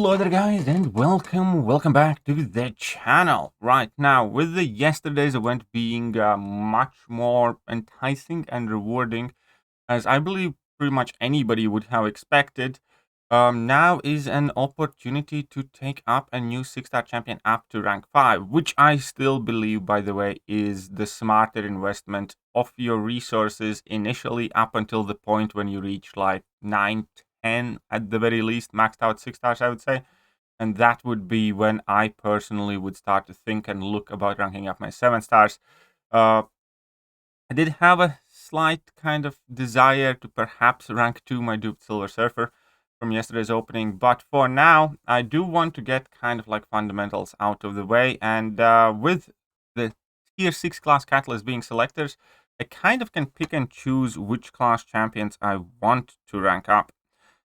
Hello there guys and welcome back to the channel. Right now, with the yesterday's event being much more enticing and rewarding, as I believe pretty much anybody would have expected, now is an opportunity to take up a new 6-star champion up to rank 5, which I still believe, by the way, is the smarter investment of your resources initially up until the point when you reach like 9, 10 at the very least, maxed out 6 stars, I would say. And that would be when I personally would start to think and look about ranking up my 7 stars. I did have a slight kind of desire to perhaps rank 2 my duped Silver Surfer from yesterday's opening, but for now, I do want to get kind of like fundamentals out of the way, and with the tier 6 class catalyst being selectors, I kind of can pick and choose which class champions I want to rank up.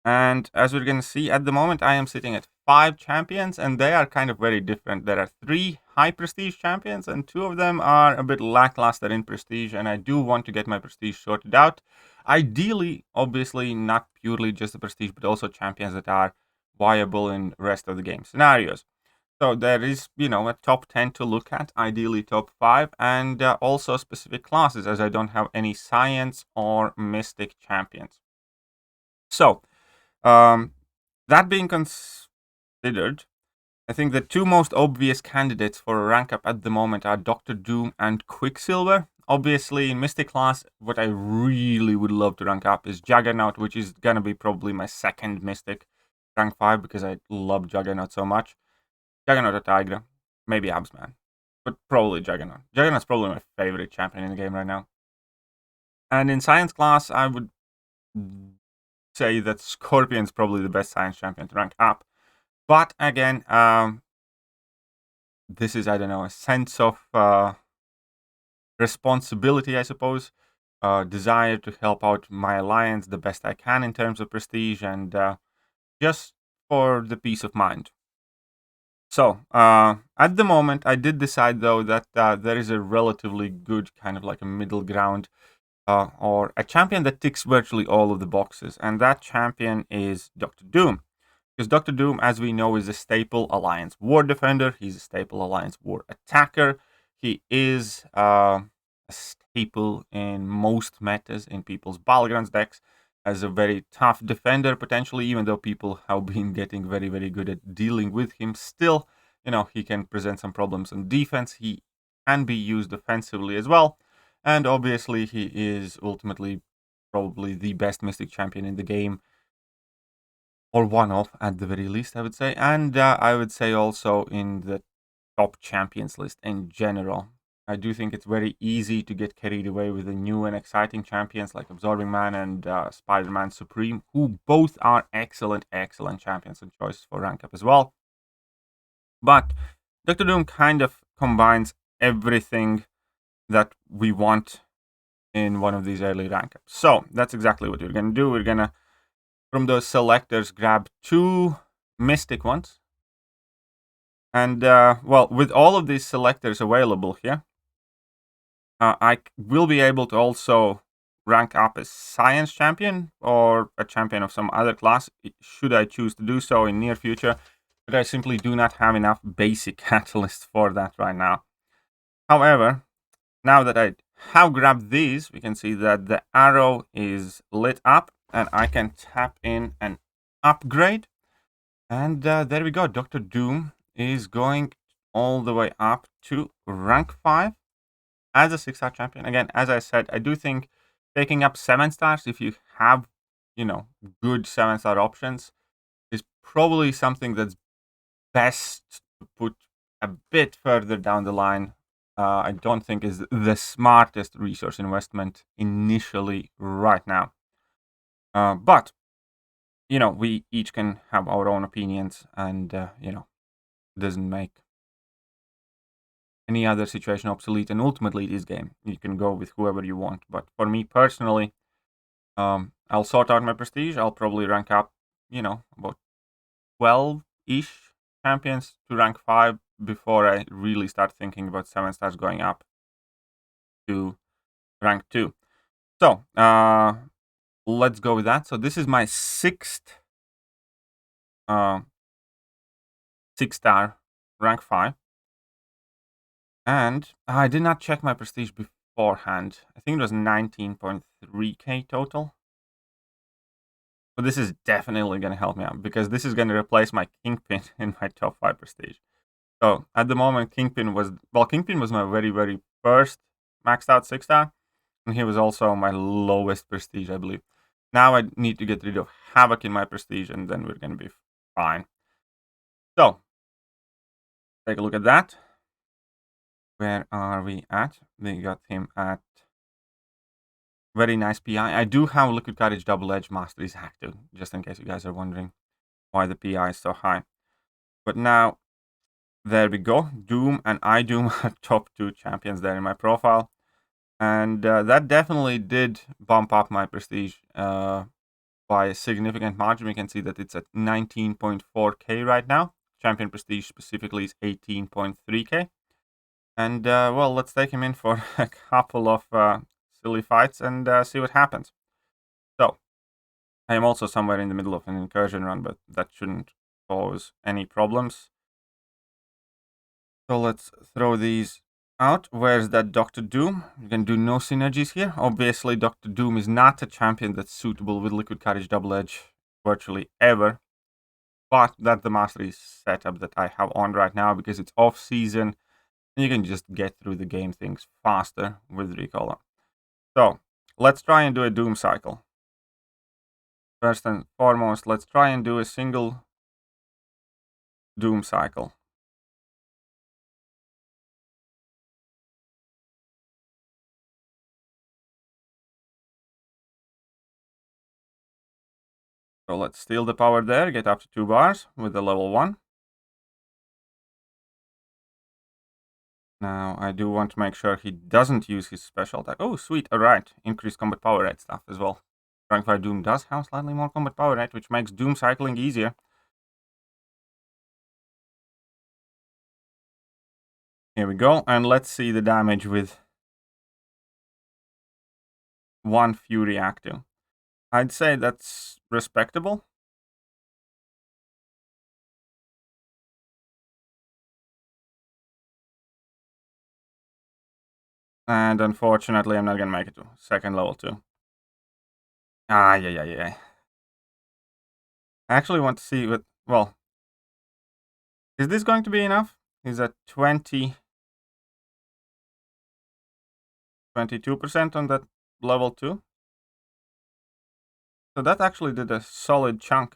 And as we're going to see, at the moment, I am sitting at 5 champions, and they are kind of very different. There are 3 high prestige champions, and 2 of them are a bit lackluster in prestige, and I do want to get my prestige sorted out. Ideally, obviously, not purely just the prestige, but also champions that are viable in rest of the game scenarios. So there is, a top 10 to look at, ideally top 5, and also specific classes, as I don't have any science or mystic champions. So, that being considered, I think the 2 most obvious candidates for a rank up at the moment are Dr. Doom and Quicksilver. Obviously, in Mystic class, what I really would love to rank up is Juggernaut, which is gonna be probably my second Mystic, rank 5, because I love Juggernaut so much. Juggernaut or Tigra, maybe Absman, but probably Juggernaut. Juggernaut's probably my favorite champion in the game right now. And in Science class, I would say that Scorpion's probably the best Science champion to rank up. But again, this is, I don't know, a sense of responsibility, I suppose, desire to help out my alliance the best I can in terms of prestige, and just for the peace of mind. So, at the moment, I did decide, though, that there is a relatively good kind of like a middle ground, or a champion that ticks virtually all of the boxes, and that champion is Dr. Doom. Because Dr. Doom, as we know, is a staple Alliance War Defender. He's a staple Alliance War Attacker. He is a staple in most metas in people's Battlegrounds decks as a very tough defender, potentially, even though people have been getting very, very good at dealing with him. Still, he can present some problems on defense. He can be used offensively as well. And obviously, he is ultimately probably the best Mystic champion in the game, or one of, at the very least, I would say. And I would say also in the top champions list in general. I do think it's very easy to get carried away with the new and exciting champions like Absorbing Man and Spider-Man Supreme, who both are excellent champions and choices for rank up as well. But Dr. Doom kind of combines everything that we want in one of these early rank ups. So that's exactly what we're going to do. We're going to, from those selectors, grab 2 mystic ones. And, well, with all of these selectors available here, I will be able to also rank up a science champion or a champion of some other class, should I choose to do so in near future. But I simply do not have enough basic catalysts for that right now. However, now that I have grabbed these, we can see that the arrow is lit up and I can tap in an upgrade. And there we go. Dr. Doom is going all the way up to rank 5 as a 6-star champion. Again, as I said, I do think taking up 7 stars, if you have, good 7-star options, is probably something that's best to put a bit further down the line. I don't think is the smartest resource investment initially right now. But, we each can have our own opinions, and, doesn't make any other situation obsolete. And ultimately, this game, you can go with whoever you want. But for me personally, I'll sort out my prestige. I'll probably rank up, about 12-ish champions to rank 5 before I really start thinking about 7 stars going up to rank 2. So, let's go with that. So this is my 6th 6-star, rank 5. And I did not check my prestige beforehand. I think it was 19.3k total. But this is definitely going to help me out because this is going to replace my Kingpin in my top 5 prestige. So at the moment, Kingpin was my very, very first maxed out 6-star. And he was also my lowest prestige, I believe. Now I need to get rid of Havoc in my prestige and then we're going to be fine. So, take a look at that. Where are we at? We got him at very nice PI. I do have Liquid Courage Double Edge Masteries active, just in case you guys are wondering why the PI is so high. But now, there we go. Doom and iDoom are top 2 champions there in my profile. And that definitely did bump up my prestige by a significant margin. We can see that it's at 19.4k right now. Champion prestige specifically is 18.3k. And well, let's take him in for a couple of silly fights and see what happens. So, I am also somewhere in the middle of an incursion run, but that shouldn't cause any problems. So let's throw these out. Where's that Dr. Doom? You can do no synergies here. Obviously, Dr. Doom is not a champion that's suitable with Liquid Courage Double Edge virtually ever. But that's the mastery setup that I have on right now because it's off season. And you can just get through the game things faster with Recaller. So, let's try and do a Doom cycle. First and foremost, let's try and do a single Doom cycle. So let's steal the power there, get up to 2 bars with the level 1. Now, I do want to make sure he doesn't use his special attack. Oh, sweet, alright. Increased combat power rate stuff as well. Rank 5 Doom does have slightly more combat power rate, which makes Doom cycling easier. Here we go, and let's see the damage with 1 Fury active. I'd say that's respectable. And unfortunately, I'm not gonna make it to second level 2. Yeah. I actually want to see what, well, is this going to be enough? He's at 22% on that level 2. So that actually did a solid chunk.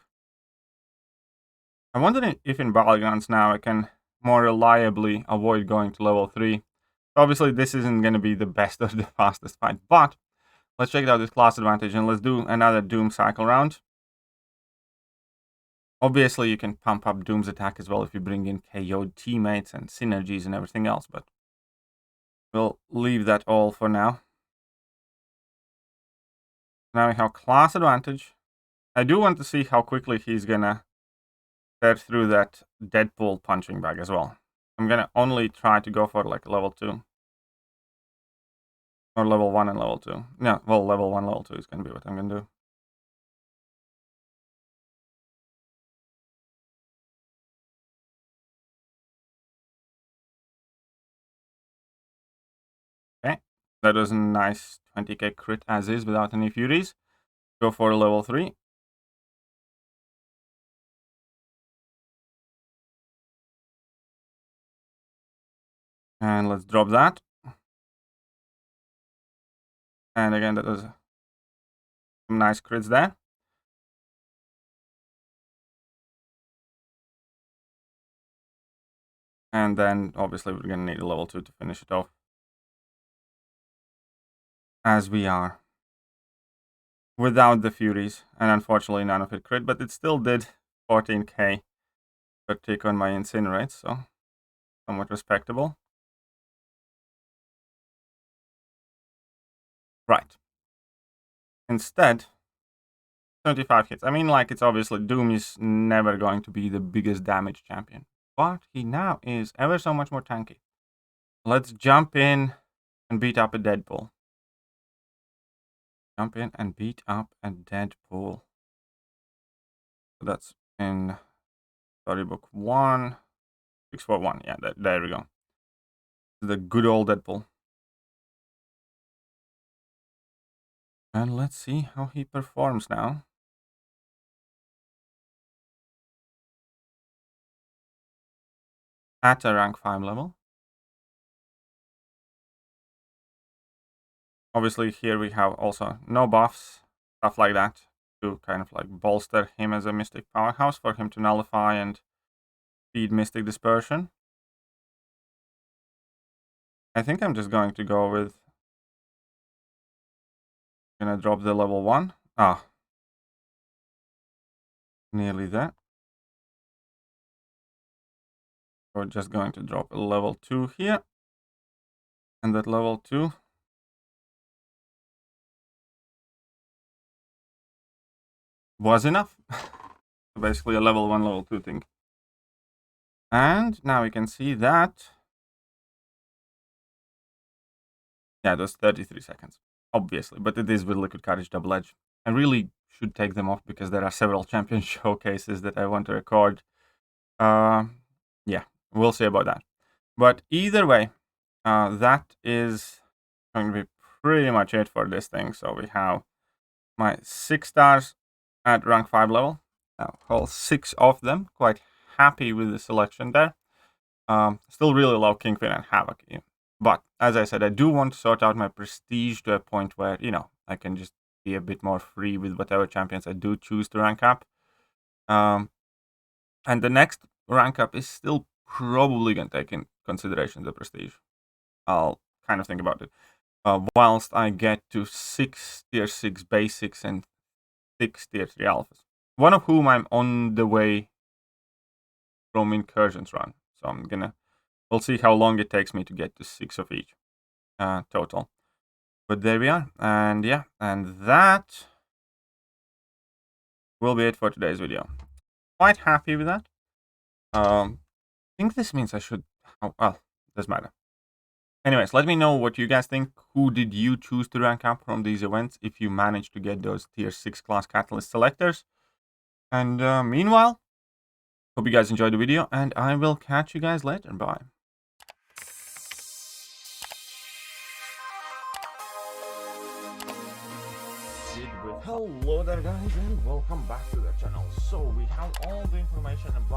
I'm wondering if in Battlegrounds now I can more reliably avoid going to level 3. Obviously, this isn't going to be the best or the fastest fight, but let's check out this class advantage and let's do another Doom cycle round. Obviously, you can pump up Doom's attack as well if you bring in KO'd teammates and synergies and everything else, but we'll leave that all for now. Now we have class advantage. I do want to see how quickly he's gonna tear through that Deadpool punching bag as well. I'm gonna only try to go for like level 2. Or level 1 and level 2. Yeah, well, level 1, level 2 is gonna be what I'm gonna do. Okay, that was a nice 20k crit as is without any furies. Go for level 3. And let's drop that. And again, that was some nice crits there. And then, obviously, we're gonna need a level 2 to finish it off. As we are. Without the furies. And unfortunately, none of it crit, but it still did 14k per tick on my incinerate, so somewhat respectable. Right. Instead, 75 hits. I mean, like, it's obviously Doom is never going to be the biggest damage champion, but he now is ever so much more tanky. Let's jump in and beat up a Deadpool. Jump in and beat up a Deadpool. So that's in Storybook 1. 641. Yeah, there we go. The good old Deadpool. And let's see how he performs now. At a rank 5 level. Obviously, here we have also no buffs, stuff like that, to kind of like bolster him as a Mystic powerhouse for him to nullify and feed Mystic Dispersion. I think I'm just going to go with... Gonna drop the level 1. Ah. Nearly there. We're just going to drop a level 2 here. And that level 2 was enough. So basically a level 1, level 2 thing. And now we can see that... Yeah, that's 33 seconds, obviously. But it is with Liquid Courage Double Edge. I really should take them off because there are several champion showcases that I want to record. Yeah, we'll see about that. But either way, that is going to be pretty much it for this thing. So we have my 6 stars at rank 5 level. All 6 of them. Quite happy with the selection there. Still really love Kingpin and Havoc. But as I said, I do want to sort out my prestige to a point where, I can just be a bit more free with whatever champions I do choose to rank up. And the next rank up is still probably going to take in consideration the prestige. I'll kind of think about it. Whilst I get to 6 tier 6 basics and 6 tier 3 alphas. One of whom I'm on the way from Incursions run. So we'll see how long it takes me to get to 6 of each total. But there we are. And yeah, and that will be it for today's video. Quite happy with that. I think this means I should... Oh, well, doesn't matter. Anyways, let me know what you guys think. Who did you choose to rank up from these events if you managed to get those tier 6 class catalyst selectors? And meanwhile, hope you guys enjoyed the video, and I will catch you guys later. Bye. Hello there guys, and welcome back to the channel. So we have all the information about